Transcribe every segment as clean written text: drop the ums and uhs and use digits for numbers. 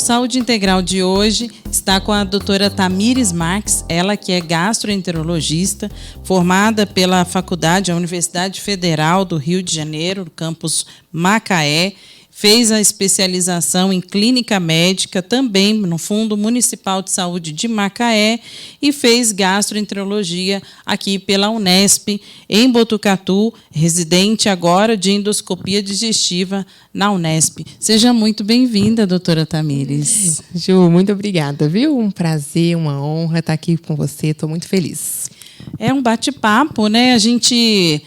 Saúde Integral de hoje está com a doutora Tamires Marques, ela que é gastroenterologista, formada pela a Universidade Federal do Rio de Janeiro, campus Macaé, fez a especialização em clínica médica também no Fundo Municipal de Saúde de Macaé e fez gastroenterologia aqui pela Unesp, em Botucatu, residente agora de endoscopia digestiva na Unesp. Seja muito bem-vinda, doutora Tamires. Ju, muito obrigada, viu? Um prazer, uma honra estar aqui com você, estou muito feliz. É um bate-papo, né? A gente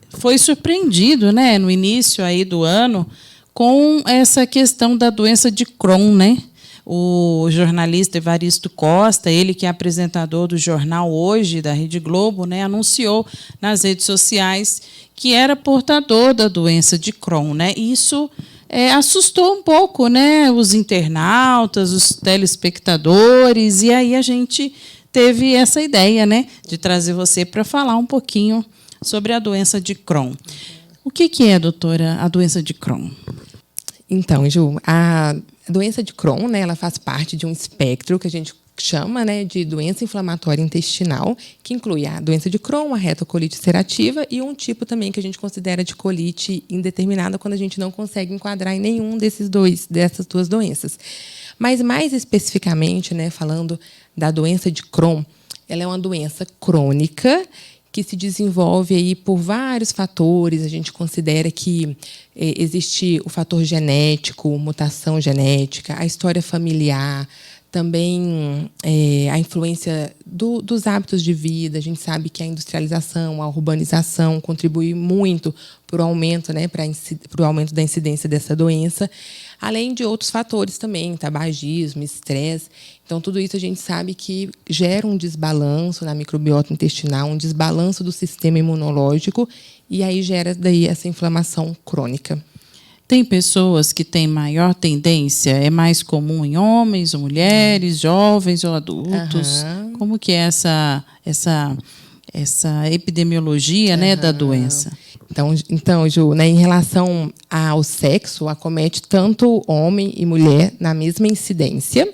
foi surpreendido, né, no início aí do ano com essa questão da doença de Crohn, né? O jornalista Evaristo Costa, ele que é apresentador do jornal Hoje, da Rede Globo, né, anunciou nas redes sociais que era portador da doença de Crohn, né? E isso assustou um pouco, né, os internautas, os telespectadores, e aí a gente teve essa ideia, né, de trazer você para falar um pouquinho sobre a doença de Crohn. O que é, doutora, a doença de Crohn? Então, Ju, a doença de Crohn, né, ela faz parte de um espectro que a gente chama, né, de doença inflamatória intestinal, que inclui a doença de Crohn, a retocolite ulcerativa e um tipo também que a gente considera de colite indeterminada, quando a gente não consegue enquadrar em nenhum dessas duas doenças. Mas, mais especificamente, né, falando da doença de Crohn, ela é uma doença crônica que se desenvolve aí por vários fatores. A gente considera que existe o fator genético, mutação genética, a história familiar, também a influência dos hábitos de vida. A gente sabe que a industrialização, a urbanização contribui muito para o aumento, né, para o aumento da incidência dessa doença, além de outros fatores também, tabagismo, estresse. Então, tudo isso a gente sabe que gera um desbalanço na microbiota intestinal, um desbalanço do sistema imunológico, e aí gera daí essa inflamação crônica. Tem pessoas que têm maior tendência, é mais comum em homens ou mulheres, jovens ou adultos? Como que é essa epidemiologia, né, da doença? Então, Ju, né, em relação ao sexo, acomete tanto homem e mulher na mesma incidência.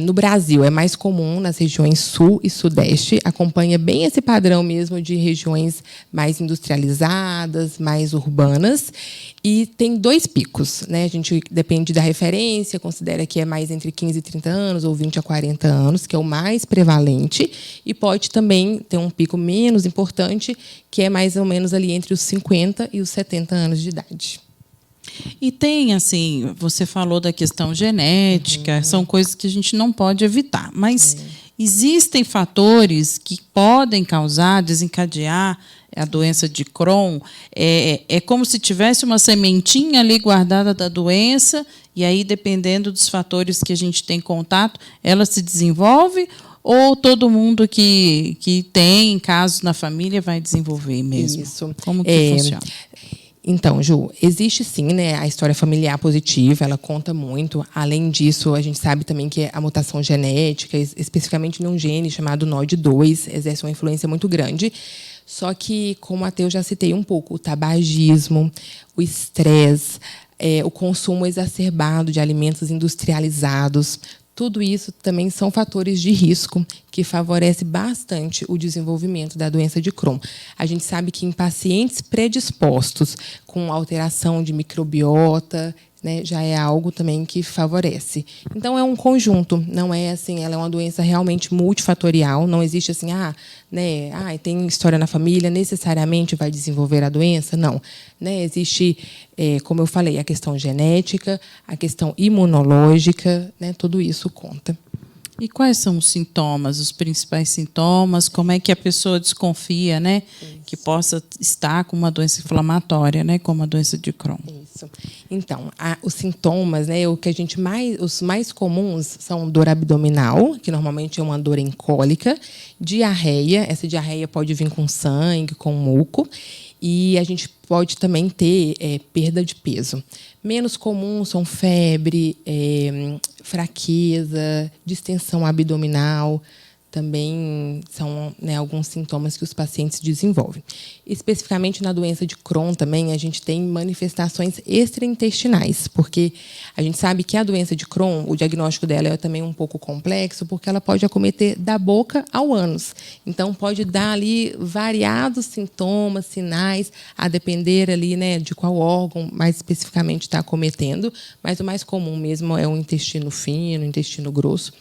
No Brasil, é mais comum nas regiões sul e sudeste, acompanha bem esse padrão mesmo de regiões mais industrializadas, mais urbanas, e tem 2 picos, né? A gente depende da referência, considera que é mais entre 15 e 30 anos ou 20 a 40 anos, que é o mais prevalente, e pode também ter um pico menos importante, que é mais ou menos ali entre os 50 e os 70 anos de idade. E tem, assim, você falou da questão genética, são coisas que a gente não pode evitar, mas existem fatores que podem desencadear a doença de Crohn. É como se tivesse uma sementinha ali guardada da doença, e aí, dependendo dos fatores que a gente tem contato, ela se desenvolve, ou todo mundo que tem casos na família vai desenvolver mesmo? Isso. Como que funciona? Então, Ju, existe sim, né, a história familiar positiva, ela conta muito. Além disso, a gente sabe também que a mutação genética, especificamente num gene chamado NOD2, exerce uma influência muito grande. Só que, como até eu já citei um pouco, o tabagismo, o estresse, o consumo exacerbado de alimentos industrializados, tudo isso também são fatores de risco que favorecem bastante o desenvolvimento da doença de Crohn. A gente sabe que em pacientes predispostos com alteração de microbiota, né, já é algo também que favorece. Então, é um conjunto, não é assim, ela é uma doença realmente multifatorial, não existe assim, tem história na família, necessariamente vai desenvolver a doença, não. Né, existe, como eu falei, a questão genética, a questão imunológica, né, tudo isso conta. E quais são os sintomas, os principais sintomas? Como é que a pessoa desconfia, né, que possa estar com uma doença inflamatória, né, como a doença de Crohn? Isso. Então, os sintomas, né, os mais comuns são dor abdominal, que normalmente é uma dor em cólica, diarreia. Essa diarreia pode vir com sangue, com muco. E a gente pode também ter perda de peso. Menos comuns são febre, fraqueza, distensão abdominal, também são, né, alguns sintomas que os pacientes desenvolvem. Especificamente na doença de Crohn também, a gente tem manifestações extraintestinais, porque a gente sabe que a doença de Crohn, o diagnóstico dela é também um pouco complexo, porque ela pode acometer da boca ao ânus. Então, pode dar ali variados sintomas, sinais, a depender ali, né, de qual órgão mais especificamente está acometendo, mas o mais comum mesmo é o intestino fino, o intestino grosso.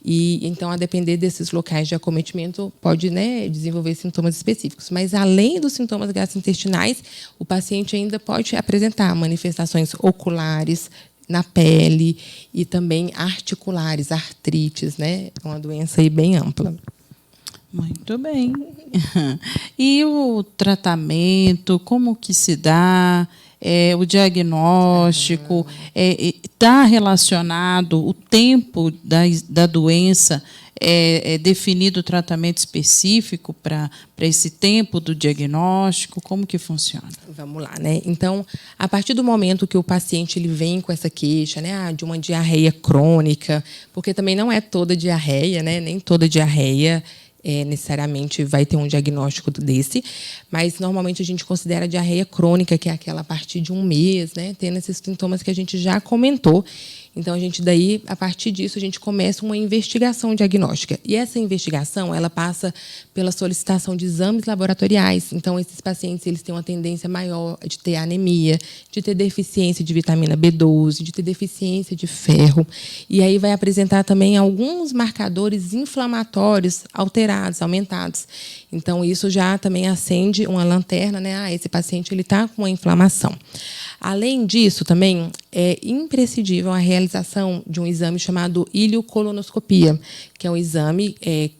E então, a depender desses locais de acometimento, pode, né, desenvolver sintomas específicos. Mas, além dos sintomas gastrointestinais, o paciente ainda pode apresentar manifestações oculares, na pele e também articulares, artrites, né? É uma doença aí bem ampla. Muito bem. E o tratamento, como que se dá? O diagnóstico está relacionado, o tempo da doença é definido o tratamento específico para esse tempo do diagnóstico? Como que funciona? Vamos lá, né? Então, a partir do momento que o paciente ele vem com essa queixa, né, de uma diarreia crônica, porque também não é toda diarreia, né, nem toda diarreia necessariamente vai ter um diagnóstico desse, mas normalmente a gente considera a diarreia crônica, que é aquela a partir de 1 mês, né, tendo esses sintomas que a gente já comentou. Então, a partir disso, a gente começa uma investigação diagnóstica. E essa investigação, ela passa pela solicitação de exames laboratoriais. Então, esses pacientes eles têm uma tendência maior de ter anemia, de ter deficiência de vitamina B12, de ter deficiência de ferro. E aí vai apresentar também alguns marcadores inflamatórios alterados, aumentados. Então, isso já também acende uma lanterna, né? Esse paciente ele está com uma inflamação. Além disso, também é imprescindível a realização de um exame chamado ileocolonoscopia, que é um exame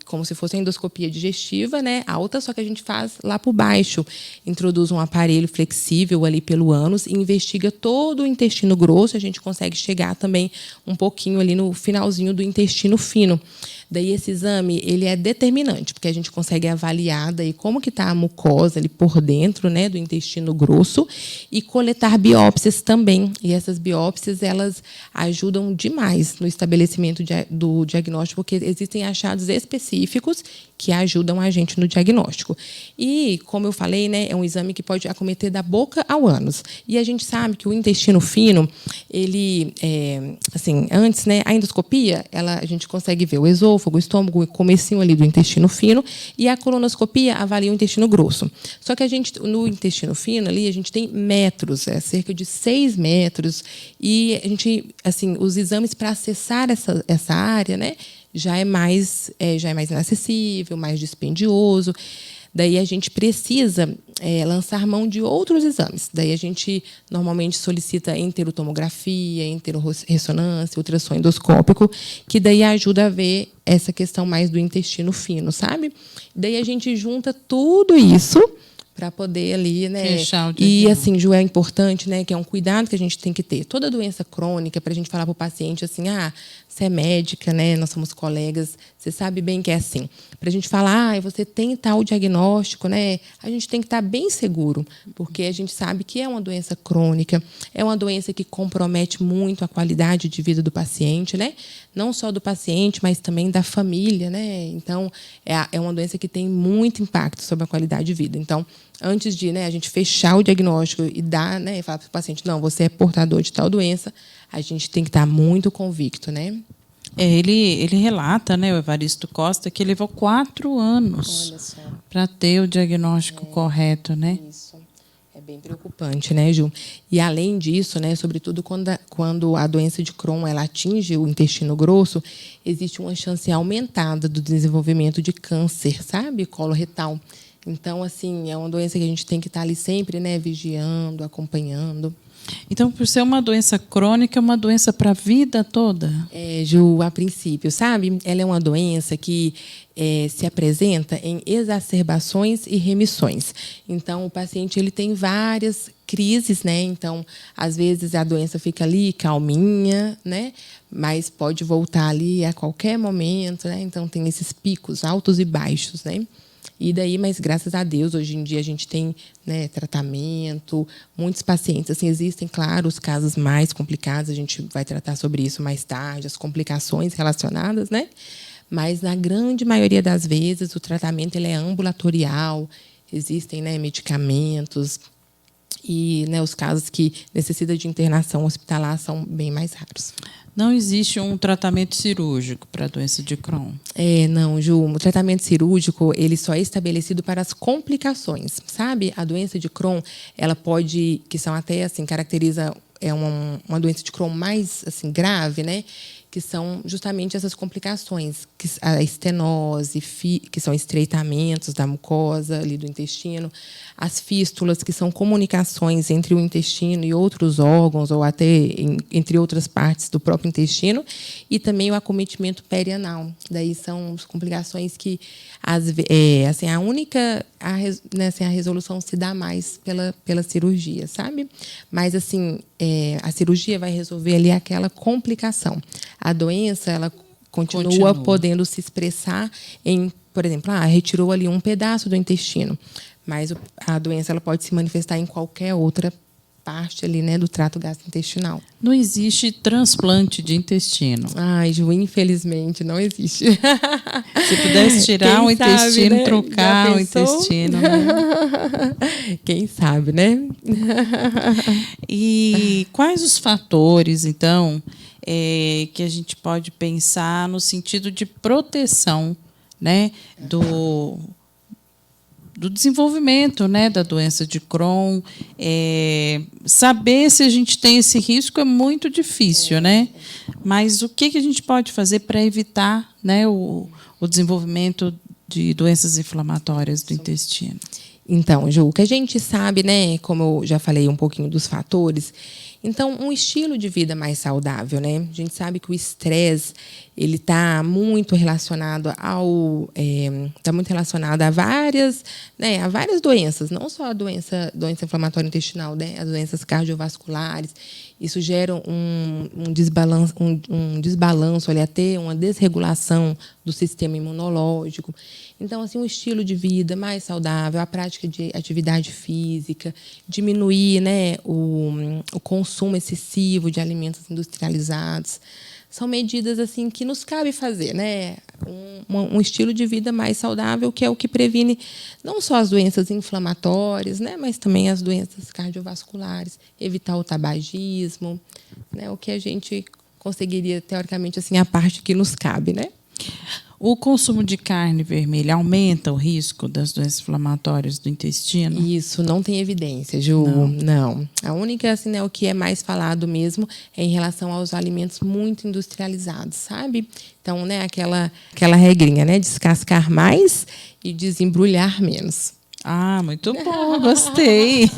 como se fosse a endoscopia digestiva, né, alta, só que a gente faz lá por baixo. Introduz um aparelho flexível ali pelo ânus e investiga todo o intestino grosso. A gente consegue chegar também um pouquinho ali no finalzinho do intestino fino. Daí esse exame ele é determinante, porque a gente consegue avaliar daí como que está a mucosa ali por dentro, né, do intestino grosso, e coletar biópsias também. E essas biópsias elas ajudam demais no estabelecimento do diagnóstico, porque existem achados específicos que ajudam a gente no diagnóstico. E, como eu falei, né, é um exame que pode acometer da boca ao ânus. E a gente sabe que o intestino fino, ele, assim, antes, né, a endoscopia, a gente consegue ver o esôfago, o estômago, o comecinho ali do intestino fino, e a colonoscopia avalia o intestino grosso. Só que no intestino fino ali, a gente tem metros, cerca de 6 metros, e a gente, assim, os exames para acessar essa área, né, já é mais inacessível, mais dispendioso. Daí a gente precisa lançar mão de outros exames. Daí a gente normalmente solicita enterotomografia, enterorressonância, ultrassom endoscópico, que daí ajuda a ver essa questão mais do intestino fino, sabe? Daí a gente junta tudo isso para poder ali, né? Fechar o e assim, Ju, é importante, né? Que é um cuidado que a gente tem que ter. Toda doença crônica, para a gente falar para o paciente assim, você é médica, né? Nós somos colegas, você sabe bem que é assim. Para a gente falar, você tem tal diagnóstico, né? A gente tem que estar bem seguro, porque a gente sabe que é uma doença crônica, é uma doença que compromete muito a qualidade de vida do paciente, né? Não só do paciente, mas também da família, né? Então, é uma doença que tem muito impacto sobre a qualidade de vida. Então, antes de, né, a gente fechar o diagnóstico e dar, né, falar para o paciente, não, você é portador de tal doença, a gente tem que estar muito convicto, né? Ele relata, né, o Evaristo Costa, que levou 4 anos para ter o diagnóstico correto, né? Isso. É bem preocupante, né, Ju? E, além disso, né, sobretudo quando a doença de Crohn ela atinge o intestino grosso, existe uma chance aumentada do desenvolvimento de câncer, sabe? Coloretal. Então, assim, é uma doença que a gente tem que estar ali sempre, né, vigiando, acompanhando. Então, por ser uma doença crônica, é uma doença para a vida toda? Ju, a princípio, sabe? Ela é uma doença que se apresenta em exacerbações e remissões. Então, o paciente ele tem várias crises, né? Então, às vezes a doença fica ali calminha, né? Mas pode voltar ali a qualquer momento, né? Então, tem esses picos altos e baixos, né? E daí, mas graças a Deus, hoje em dia a gente tem, né, tratamento, muitos pacientes. Assim, existem, claro, os casos mais complicados, a gente vai tratar sobre isso mais tarde, as complicações relacionadas, né? mas, na grande maioria das vezes, o tratamento ele é ambulatorial, existem, né, medicamentos, e, né, os casos que necessitam de internação hospitalar são bem mais raros. Não existe um tratamento cirúrgico para a doença de Crohn? Não, Ju. O tratamento cirúrgico ele só é estabelecido para as complicações, sabe? A doença de Crohn, ela pode, que são até assim, caracteriza uma doença de Crohn mais assim grave, né? Que são justamente essas complicações, que a estenose, que são estreitamentos da mucosa ali do intestino, as fístulas, que são comunicações entre o intestino e outros órgãos, ou até entre outras partes do próprio intestino, e também o acometimento perianal. Daí são complicações que assim, a resolução se dá mais pela cirurgia, sabe? Mas assim, a cirurgia vai resolver ali aquela complicação. A doença, ela continua podendo se expressar em, por exemplo, retirou ali um pedaço do intestino, mas a doença ela pode se manifestar em qualquer outra parte ali, né, do trato gastrointestinal. Não existe transplante de intestino? Ai, Ju, infelizmente não existe. Se pudesse tirar o intestino, né? Trocar o intestino. Né? Quem sabe, né? E quais os fatores, então, que a gente pode pensar no sentido de proteção, né, do desenvolvimento, né, da doença de Crohn? Saber se a gente tem esse risco é muito difícil, né? Mas o que a gente pode fazer para evitar, né, o desenvolvimento de doenças inflamatórias do intestino? Então, Ju, o que a gente sabe, né, como eu já falei um pouquinho dos fatores, então, um estilo de vida mais saudável, né? A gente sabe que o estresse ele está muito relacionado a várias doenças, não só a doença inflamatória intestinal, né? As doenças cardiovasculares. Isso gera um desbalanço, ali, até uma desregulação do sistema imunológico. Então, assim, um estilo de vida mais saudável, a prática de atividade física, diminuir, né, o consumo excessivo de alimentos industrializados, são medidas assim que nos cabe fazer, né? Um estilo de vida mais saudável, que é o que previne não só as doenças inflamatórias, né, mas também as doenças cardiovasculares, evitar o tabagismo, né, o que a gente conseguiria, teoricamente, assim, a parte que nos cabe, né? O consumo de carne vermelha aumenta o risco das doenças inflamatórias do intestino? Isso, não tem evidência, Ju. Não. A única, assim, né, o que é mais falado mesmo é em relação aos alimentos muito industrializados, sabe? Então, né, aquela regrinha, né? Descascar mais e desembrulhar menos. Muito bom, gostei.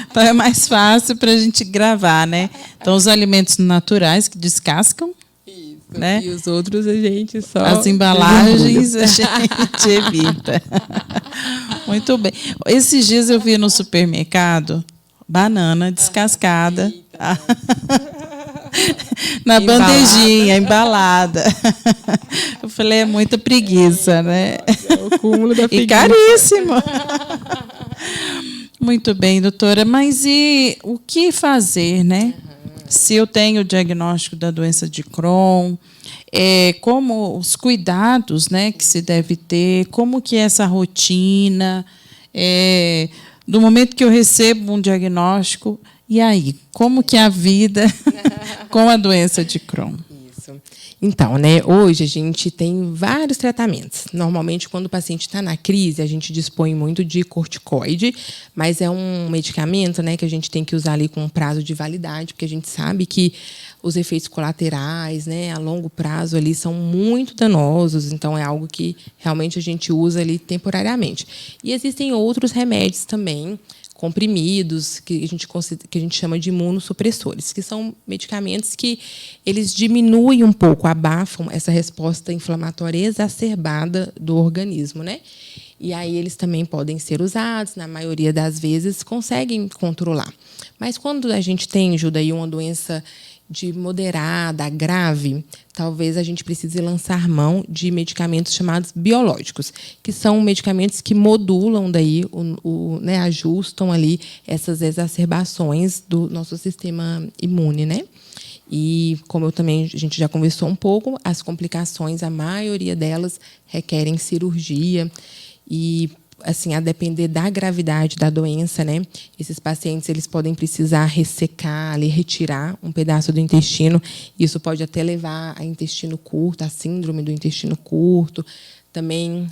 Então é mais fácil para a gente gravar, né? Então, os alimentos naturais que descascam, né? E os outros a gente só... As embalagens a gente evita. Muito bem. Esses dias eu vi no supermercado banana descascada na bandejinha, embalada. Eu falei, é muita preguiça, né? É o cúmulo da preguiça. E caríssimo. Muito bem, doutora. Mas e o que fazer, né? Se eu tenho o diagnóstico da doença de Crohn, como os cuidados, né, que se deve ter, como que é essa rotina, do momento que eu recebo um diagnóstico, e aí, como que é a vida com a doença de Crohn? Isso. Então, né, hoje a gente tem vários tratamentos. Normalmente, quando o paciente está na crise, a gente dispõe muito de corticoide, mas é um medicamento, né, que a gente tem que usar ali com um prazo de validade, porque a gente sabe que os efeitos colaterais, né, a longo prazo ali são muito danosos, então é algo que realmente a gente usa ali temporariamente. E existem outros remédios também, comprimidos, que a gente chama de imunossupressores, que são medicamentos que eles diminuem um pouco, abafam essa resposta inflamatória exacerbada do organismo, né? E aí eles também podem ser usados, na maioria das vezes conseguem controlar. Mas quando a gente tem, Ju, daí uma doença de moderada, grave, talvez a gente precise lançar mão de medicamentos chamados biológicos, que são medicamentos que modulam daí, né, ajustam ali essas exacerbações do nosso sistema imune, né? E, como a gente já conversou um pouco, as complicações, a maioria delas requerem cirurgia. E, assim, a depender da gravidade da doença, né, esses pacientes eles podem precisar ressecar, ali, retirar um pedaço do intestino. Isso pode até levar a intestino curto, a síndrome do intestino curto. Também,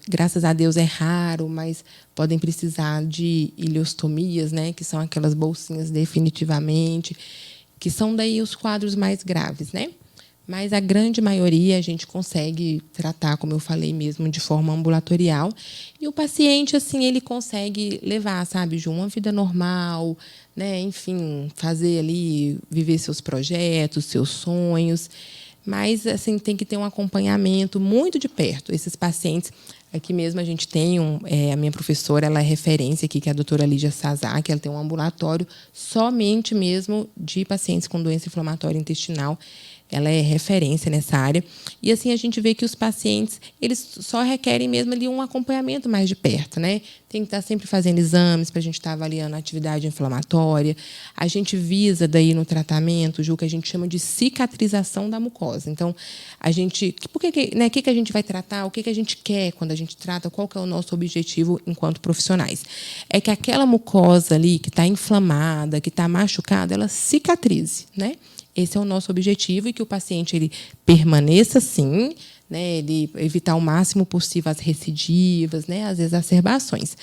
graças a Deus, é raro, mas podem precisar de ileostomias, né, que são aquelas bolsinhas definitivamente, que são daí os quadros mais graves, né? Mas a grande maioria a gente consegue tratar, como eu falei mesmo, de forma ambulatorial. E o paciente, assim, ele consegue levar, sabe, Ju, uma vida normal, né? Enfim, fazer ali, viver seus projetos, seus sonhos. Mas, assim, tem que ter um acompanhamento muito de perto. Esses pacientes, aqui mesmo a gente tem a minha professora, ela é referência aqui, que é a doutora Lídia Sazak, ela tem um ambulatório somente mesmo de pacientes com doença inflamatória intestinal. Ela é referência nessa área. E, assim, a gente vê que os pacientes eles só requerem mesmo ali um acompanhamento mais de perto, né? Tem que estar sempre fazendo exames para a gente estar avaliando a atividade inflamatória. A gente visa daí no tratamento, Ju, que a gente chama de cicatrização da mucosa. Então, a gente... o que a gente vai tratar? O que a gente quer quando a gente trata? Qual que é o nosso objetivo enquanto profissionais? É que aquela mucosa ali que está inflamada, que está machucada, ela cicatrize, né? Esse é o nosso objetivo, e que o paciente ele permaneça assim, né, ele evitar o máximo possível as recidivas, né, as exacerbações.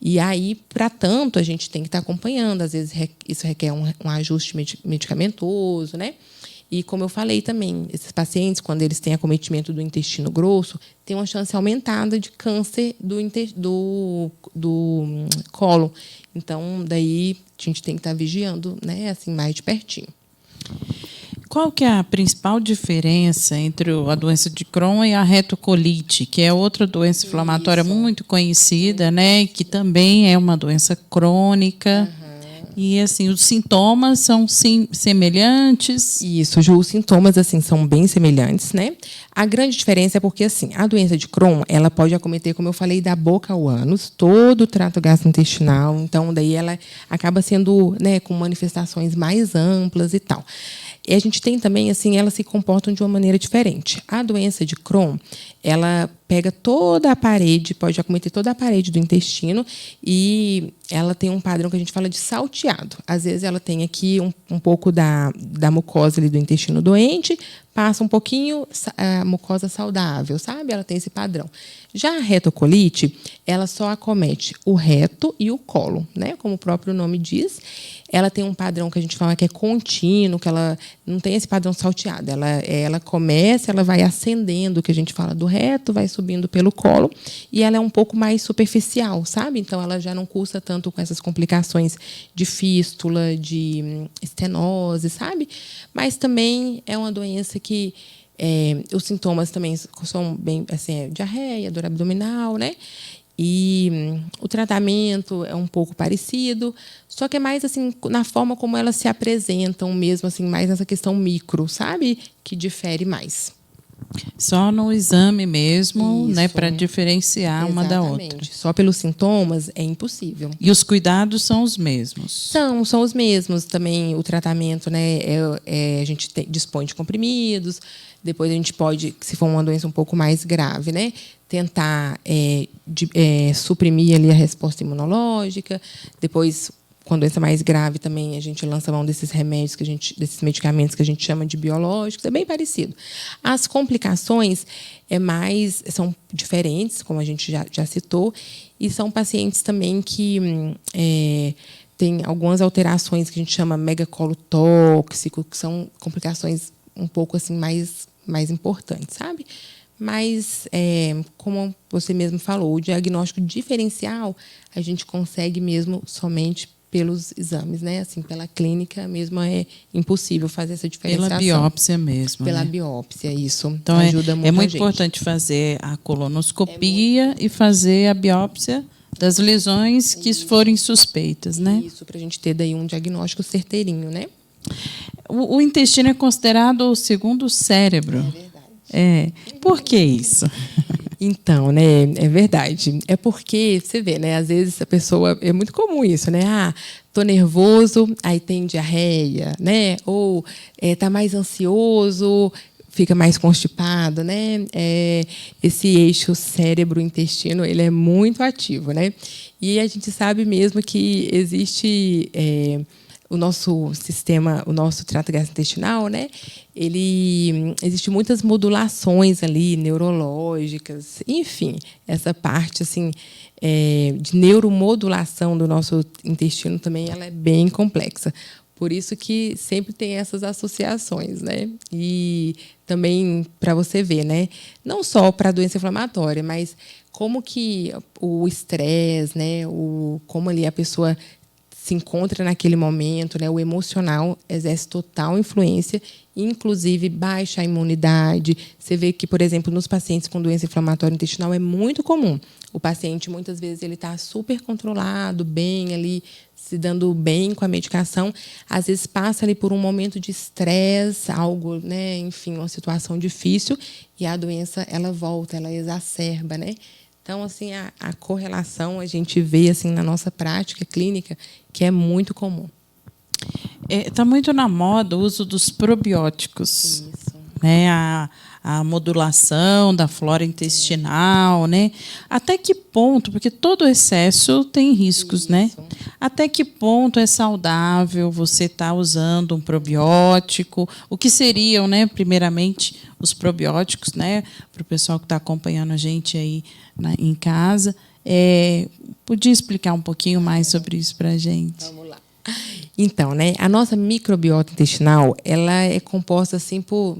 E aí, para tanto, a gente tem que estar acompanhando. Às vezes, isso requer um ajuste medicamentoso, né? E, como eu falei também, esses pacientes, quando eles têm acometimento do intestino grosso, têm uma chance aumentada de câncer do cólon. Então, daí, a gente tem que estar vigiando, né, assim, mais de pertinho. Qual que é a principal diferença entre a doença de Crohn e a retocolite, que é outra doença inflamatória muito conhecida, né, que também é uma doença crônica? E, assim, os sintomas são semelhantes? Isso, Ju, os sintomas, assim, são bem semelhantes, né? A grande diferença é porque, assim, a doença de Crohn, ela pode acometer, como eu falei, da boca ao ânus, todo o trato gastrointestinal. Então, daí ela acaba sendo, né, com manifestações mais amplas e tal. E a gente tem também, assim, elas se comportam de uma maneira diferente. A doença de Crohn, ela pega toda a parede, pode acometer toda a parede do intestino, e ela tem um padrão que a gente fala de salteado. Às vezes ela tem aqui um pouco da mucosa ali do intestino doente, passa um pouquinho a mucosa saudável, sabe? Ela tem esse padrão. Já a retocolite, ela só acomete o reto e o cólon, né? Como o próprio nome diz. Ela tem um padrão que a gente fala que é contínuo, que ela não tem esse padrão salteado. Ela começa, ela vai ascendendo, que a gente fala do reto, vai subindo pelo colo, e ela é um pouco mais superficial, sabe? Então, ela já não cursa tanto com essas complicações de fístula, de estenose, sabe? Mas também é uma doença que os sintomas também são bem, assim, diarreia, dor abdominal, né? E o tratamento é um pouco parecido, só que é mais assim na forma como elas se apresentam mesmo, assim, mais nessa questão micro, sabe? Que difere mais. Só no exame mesmo, né, para diferenciar uma da outra. Só pelos sintomas é impossível. E os cuidados são os mesmos? São os mesmos. Também o tratamento, né, a gente dispõe de comprimidos. Depois a gente pode, se for uma doença um pouco mais grave, né, tentar suprimir ali a resposta imunológica. Depois, com doença mais grave também, a gente lança mão desses remédios, desses medicamentos que a gente chama de biológicos. É bem parecido. As complicações são diferentes, como a gente já citou, e são pacientes também que têm algumas alterações que a gente chama megacolo tóxico, que são complicações um pouco assim mais importantes, sabe? Mas, como você mesmo falou, o diagnóstico diferencial a gente consegue mesmo somente pelos exames, né? Assim, pela clínica mesmo é impossível fazer essa diferenciação. Pela biópsia mesmo. Pela né? biópsia, isso. Então, ajuda muito é muito a gente. importante fazer a colonoscopia e fazer a biópsia das lesões que forem suspeitas, né? Isso, para a gente ter daí um diagnóstico certeirinho, né? O intestino é considerado o segundo cérebro. É verdade. Por que isso? Então, né, é verdade. É porque, você vê, né, às vezes a pessoa, é muito comum isso, né? Ah, tô nervoso, aí tem diarreia, né? Ou tá mais ansioso, fica mais constipado, né? Esse eixo cérebro-intestino, ele é muito ativo, né? E a gente sabe mesmo que existe o nosso sistema, o nosso trato gastrointestinal, né? Ele existe muitas modulações ali neurológicas, enfim, essa parte assim de neuromodulação do nosso intestino também ela é bem complexa. Por isso que sempre tem essas associações, né? E também para você ver, né? Não só para a doença inflamatória, mas como que o estresse, né? Como ali a pessoa se encontra naquele momento, né? O emocional exerce total influência, inclusive baixa a imunidade. Você vê que, por exemplo, nos pacientes com doença inflamatória intestinal é muito comum. O paciente, muitas vezes, ele está super controlado, bem ali, se dando bem com a medicação. Às vezes passa ali por um momento de estresse, algo, né? Enfim, uma situação difícil, e a doença ela volta, ela exacerba, né? Então, assim, a correlação a gente vê assim na nossa prática clínica que é muito comum. Está muito na moda o uso dos probióticos. Isso. Né? A modulação da flora intestinal, né? Até que ponto, porque todo excesso tem riscos, Isso. né? Até que ponto é saudável você estar usando um probiótico? O que seriam, né, primeiramente, os probióticos, né? Para o pessoal que está acompanhando a gente aí em casa. Podia explicar um pouquinho mais sobre isso para a gente? Vamos lá. Então, né, a nossa microbiota intestinal, ela é composta assim por,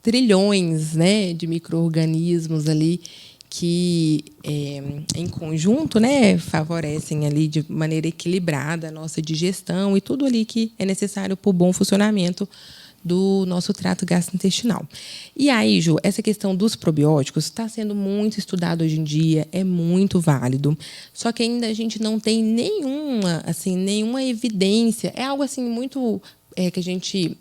trilhões, né, de micro-organismos ali que, em conjunto, né, favorecem ali de maneira equilibrada a nossa digestão e tudo ali que é necessário para o bom funcionamento do nosso trato gastrointestinal. E aí, Ju, essa questão dos probióticos está sendo muito estudado hoje em dia, é muito válido. Só que ainda a gente não tem nenhuma evidência. É algo assim muito que a gente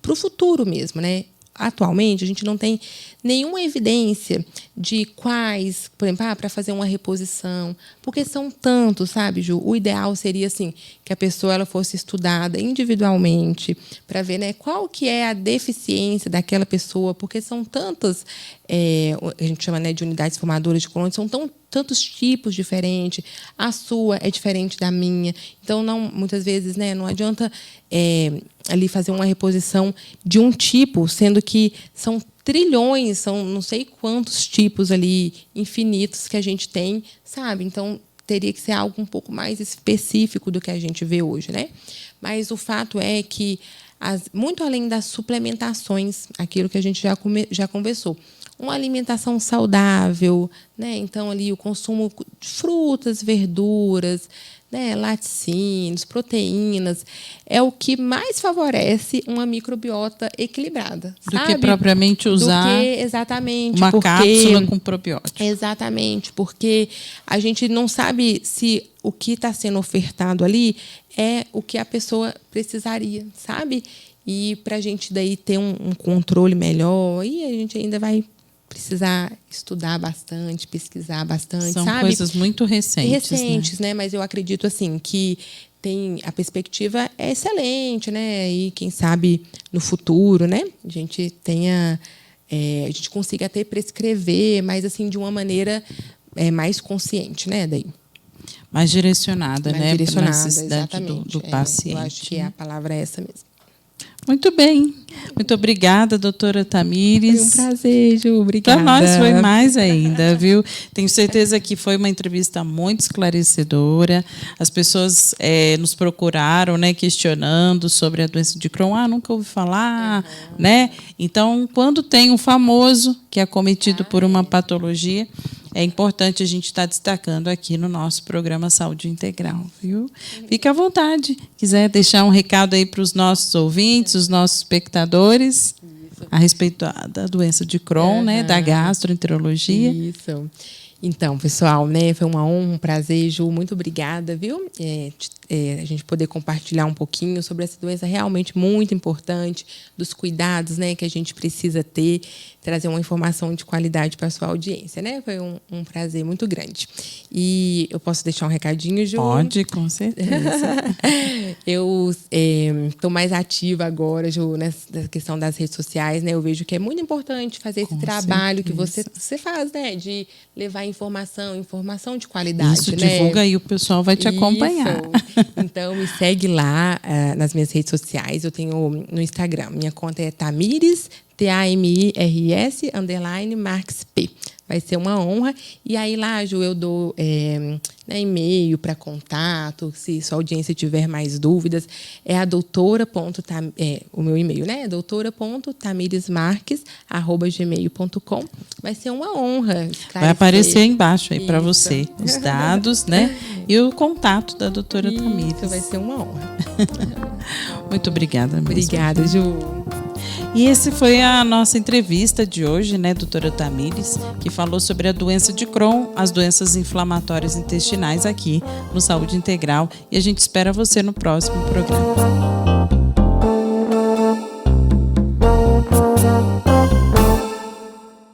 para o futuro mesmo, né? Atualmente, a gente não tem nenhuma evidência de quais, por exemplo, para fazer uma reposição, porque são tantos, sabe, Ju? O ideal seria assim que a pessoa ela fosse estudada individualmente para ver, né, qual que é a deficiência daquela pessoa, porque são tantas, a gente chama, né, de unidades formadoras de colônias, são tantos tipos diferentes. A sua é diferente da minha, então muitas vezes, né, não adianta ali fazer uma reposição de um tipo, sendo que são trilhões, são não sei quantos tipos ali infinitos que a gente tem, sabe? Então teria que ser algo um pouco mais específico do que a gente vê hoje, né? Mas o fato é que muito além das suplementações, aquilo que a gente já conversou, uma alimentação saudável, né? Então ali o consumo de frutas, verduras, né, laticínios, proteínas, é o que mais favorece uma microbiota equilibrada. Do que propriamente usar uma cápsula com probiótico. Exatamente, porque a gente não sabe se o que está sendo ofertado ali é o que a pessoa precisaria, sabe? E para a gente daí ter um controle melhor, e a gente ainda vai precisar estudar bastante, pesquisar bastante, São sabe? Coisas muito recentes, né? Mas eu acredito assim que a perspectiva é excelente, né? E quem sabe no futuro, né? A gente a gente consiga até prescrever, mas assim de uma maneira mais consciente, né? Daí. Mais direcionada, né? Direcionada, para a necessidade do paciente. Eu acho que a palavra é essa mesmo. Muito bem. Muito obrigada, doutora Tamires. Foi um prazer, Ju. Obrigada. Para nós foi mais ainda, viu? Tenho certeza que foi uma entrevista muito esclarecedora. As pessoas nos procuraram, né, questionando sobre a doença de Crohn. Nunca ouvi falar, né? Então, quando tem um famoso que é acometido por uma patologia, é importante a gente estar destacando aqui no nosso programa Saúde Integral, viu? Fique à vontade. Quiser deixar um recado aí para os nossos ouvintes, os nossos espectadores, a respeito da doença de Crohn, né, da gastroenterologia. Isso. Então, pessoal, né, foi uma honra, um prazer, Ju, muito obrigada, viu? A gente poder compartilhar um pouquinho sobre essa doença realmente muito importante, dos cuidados, né, que a gente precisa ter. trazer uma informação de qualidade para a sua audiência, né? Foi um prazer muito grande. E eu posso deixar um recadinho, Ju? Pode, com certeza. Eu estou mais ativa agora, Ju, nessa questão das redes sociais, né? Eu vejo que é muito importante fazer esse trabalho que você faz, né? De levar informação de qualidade. Isso, né? divulga aí, o pessoal vai te acompanhar. Então, me segue lá nas minhas redes sociais. Eu tenho no Instagram. Minha conta é Tamires, TAMIRS, _Marques P. Vai ser uma honra. E aí lá, Ju, eu dou e-mail para contato, se sua audiência tiver mais dúvidas. É a o meu e-mail, né? É doutora.tamiresmarques@gmail.com. Vai ser uma honra esclarecer. Vai aparecer embaixo aí para você os dados, né? E o contato da doutora Tamires. Vai ser uma honra. Muito obrigada mesmo. Obrigada, Ju. E esse foi a nossa entrevista de hoje, né, doutora Tamires, que falou sobre a doença de Crohn, as doenças inflamatórias intestinais aqui no Saúde Integral. E a gente espera você no próximo programa.